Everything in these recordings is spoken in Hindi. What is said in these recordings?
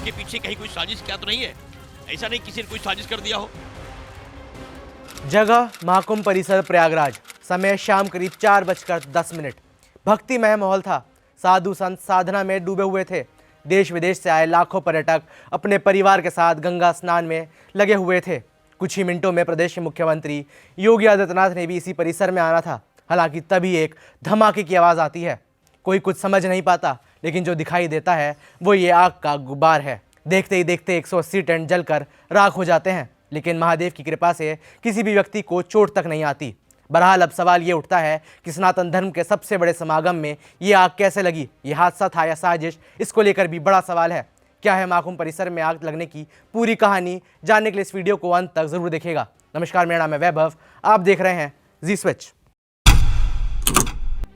इसके पीछे कहीं कोई साजिश क्या तो नहीं है? ऐसा नहीं किसी ने कोई साजिश कर दिया हो? जगह महाकुंभ परिसर प्रयागराज, समय शाम करीब 4:10। भक्तिमय माहौल था। साधु संत साधना में डूबे हुए थे। देश विदेश से आए लाखों पर्यटक अपने परिवार के साथ गंगा स्नान में लगे हुए थे। कुछ ही मिनटों में प्रदेश के मुख्यमंत्री योगी आदित्यनाथ ने भी इसी परिसर में आना था। हालांकि तभी एक धमाके की आवाज़ आती है। कोई कुछ समझ नहीं पाता, लेकिन जो दिखाई देता है वो ये आग का गुबार है। देखते ही देखते 180 टेंट जलकर राख हो जाते हैं, लेकिन महादेव की कृपा से किसी भी व्यक्ति को चोट तक नहीं आती। बहरहाल अब सवाल ये उठता है कि सनातन धर्म के सबसे बड़े समागम में ये आग कैसे लगी? ये हादसा था या साजिश? इसको लेकर भी बड़ा सवाल है। क्या है महाकुंभ परिसर में आग लगने की पूरी कहानी? जानने के लिए इस वीडियो को अंत तक जरूर देखिएगा। नमस्कार, मेरा नाम है वैभव, आप देख रहे हैं जी स्विच।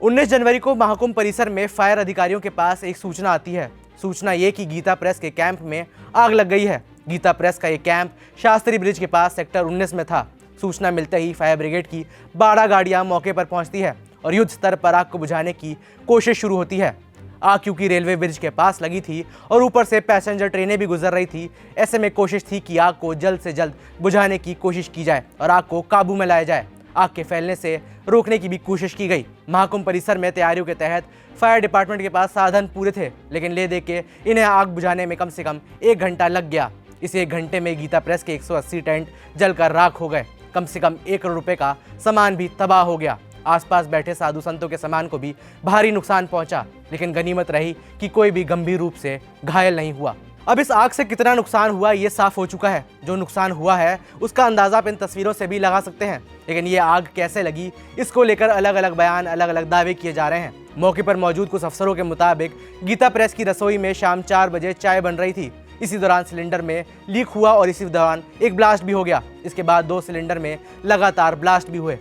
19 जनवरी को महाकुंभ परिसर में फायर अधिकारियों के पास एक सूचना आती है। सूचना ये कि गीता प्रेस के कैंप में आग लग गई है। गीता प्रेस का ये कैंप शास्त्री ब्रिज के पास सेक्टर 19 में था। सूचना मिलते ही फायर ब्रिगेड की 12 गाड़ियां मौके पर पहुंचती है और युद्ध स्तर पर आग को बुझाने की कोशिश शुरू होती है। आग क्योंकि रेलवे ब्रिज के पास लगी थी और ऊपर से पैसेंजर ट्रेनें भी गुजर रही थी, ऐसे में कोशिश थी कि आग को जल्द से जल्द बुझाने की कोशिश की जाए और आग को काबू में लाया जाए। आग के फैलने से रोकने की भी कोशिश की गई। महाकुंभ परिसर में तैयारियों के तहत फायर डिपार्टमेंट के पास साधन पूरे थे, लेकिन ले दे के इन्हें आग बुझाने में कम से कम 1 घंटा लग गया। इस 1 घंटे में गीता प्रेस के 180 टेंट जलकर राख हो गए। कम से कम 1 करोड़ रुपए का सामान भी तबाह हो गया। आसपास बैठे साधु संतों के सामान को भी भारी नुकसान पहुंचा, लेकिन गनीमत रही कि कोई भी गंभीर रूप से घायल नहीं हुआ। अब इस आग से कितना नुकसान हुआ ये साफ हो चुका है। जो नुकसान हुआ है उसका अंदाजा आप इन तस्वीरों से भी लगा सकते हैं, लेकिन ये आग कैसे लगी इसको लेकर अलग अलग बयान, अलग अलग दावे किए जा रहे हैं। मौके पर मौजूद कुछ अफसरों के मुताबिक गीता प्रेस की रसोई में शाम 4 बजे चाय बन रही थी। इसी दौरान सिलेंडर में लीक हुआ और इसी दौरान एक ब्लास्ट भी हो गया। इसके बाद 2 सिलेंडर में लगातार ब्लास्ट भी हुए।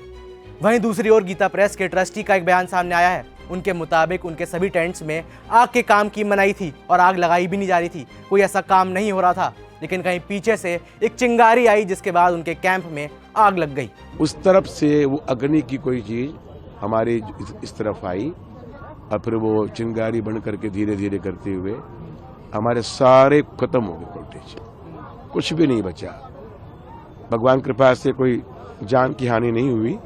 वहीं दूसरी ओर गीता प्रेस के ट्रस्टी का एक बयान सामने आया है। उनके मुताबिक उनके सभी टेंट्स में आग के काम की मनाही थी और आग लगाई भी नहीं जा रही थी। कोई ऐसा काम नहीं हो रहा था, लेकिन कहीं पीछे से एक चिंगारी आई, जिसके बाद उनके कैंप में आग लग गई। उस तरफ से वो अग्नि की कोई चीज हमारे इस तरफ आई और फिर वो चिंगारी बन करके धीरे धीरे करते हुए हमारे सारे खत्म हो गए वोल्टेज, कुछ भी नहीं बचा। भगवान कृपा से कोई जान की हानि नहीं हुई,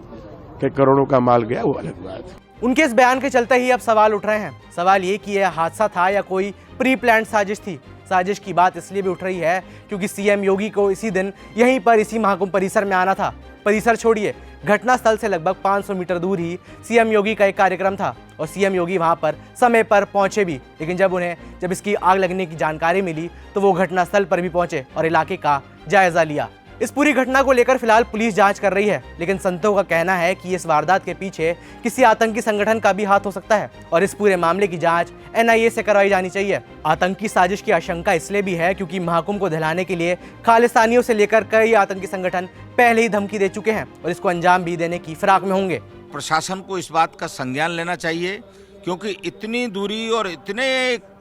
कि करोड़ों का माल गया वो अलग बात। उनके इस बयान के चलते ही अब सवाल उठ रहे हैं। सवाल ये कि यह हादसा था या कोई प्री प्लान्ड साजिश थी। साजिश की बात इसलिए भी उठ रही है क्योंकि सीएम योगी को इसी दिन यहीं पर इसी महाकुंभ परिसर में आना था। परिसर छोड़िए, घटनास्थल से लगभग 500 मीटर दूर ही सीएम योगी का एक कार्यक्रम था और सीएम योगी वहां पर समय पर पहुंचे भी। लेकिन जब इसकी आग लगने की जानकारी मिली तो वो घटनास्थल पर भी पहुंचे और इलाके का जायजा लिया। इस पूरी घटना को लेकर फिलहाल पुलिस जांच कर रही है, लेकिन संतों का कहना है कि इस वारदात के पीछे किसी आतंकी संगठन का भी हाथ हो सकता है और इस पूरे मामले की जांच एनआईए से करवाई जानी चाहिए। आतंकी साजिश की आशंका इसलिए भी है क्योंकि महाकुंभ को दहलाने के लिए खालिस्तानियों से लेकर कई आतंकी संगठन पहले ही धमकी दे चुके हैं और इसको अंजाम भी देने की फिराक में होंगे। प्रशासन को इस बात का संज्ञान लेना चाहिए, क्योंकि इतनी दूरी और इतने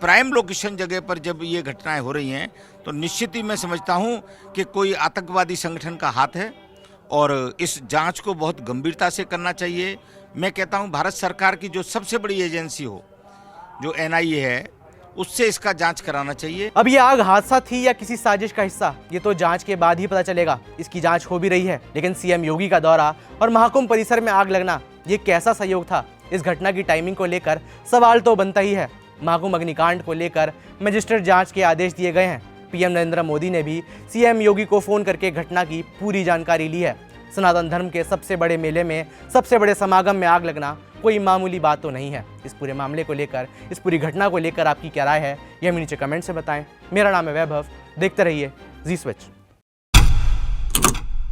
प्राइम लोकेशन जगह पर जब ये घटनाएं हो रही हैं तो निश्चित ही मैं समझता हूं कि कोई आतंकवादी संगठन का हाथ है और इस जांच को बहुत गंभीरता से करना चाहिए। मैं कहता हूं भारत सरकार की जो सबसे बड़ी एजेंसी हो, जो एनआईए है, उससे इसका जांच कराना चाहिए। अब ये आग हादसा थी या किसी साजिश का हिस्सा, ये तो जांच के बाद ही पता चलेगा। इसकी जांच हो भी रही है, लेकिन सीएम योगी का दौरा और महाकुंभ परिसर में आग लगना, ये कैसा सहयोग था? इस घटना की टाइमिंग को लेकर सवाल तो बनता ही है। महाकुंभ अग्निकांड को लेकर मजिस्ट्रेट जांच के आदेश दिए गए हैं। पीएम नरेंद्र मोदी ने भी सीएम योगी को फोन करके घटना की पूरी जानकारी ली है। सनातन धर्म के सबसे बड़े मेले में, सबसे बड़े समागम में आग लगना कोई मामूली बात तो नहीं है। इस पूरे मामले को लेकर, इस पूरी घटना को लेकर आपकी क्या राय है, ये हमें नीचे कमेंट से बताएं। मेरा नाम है वैभव, देखते रहिए जी स्विच।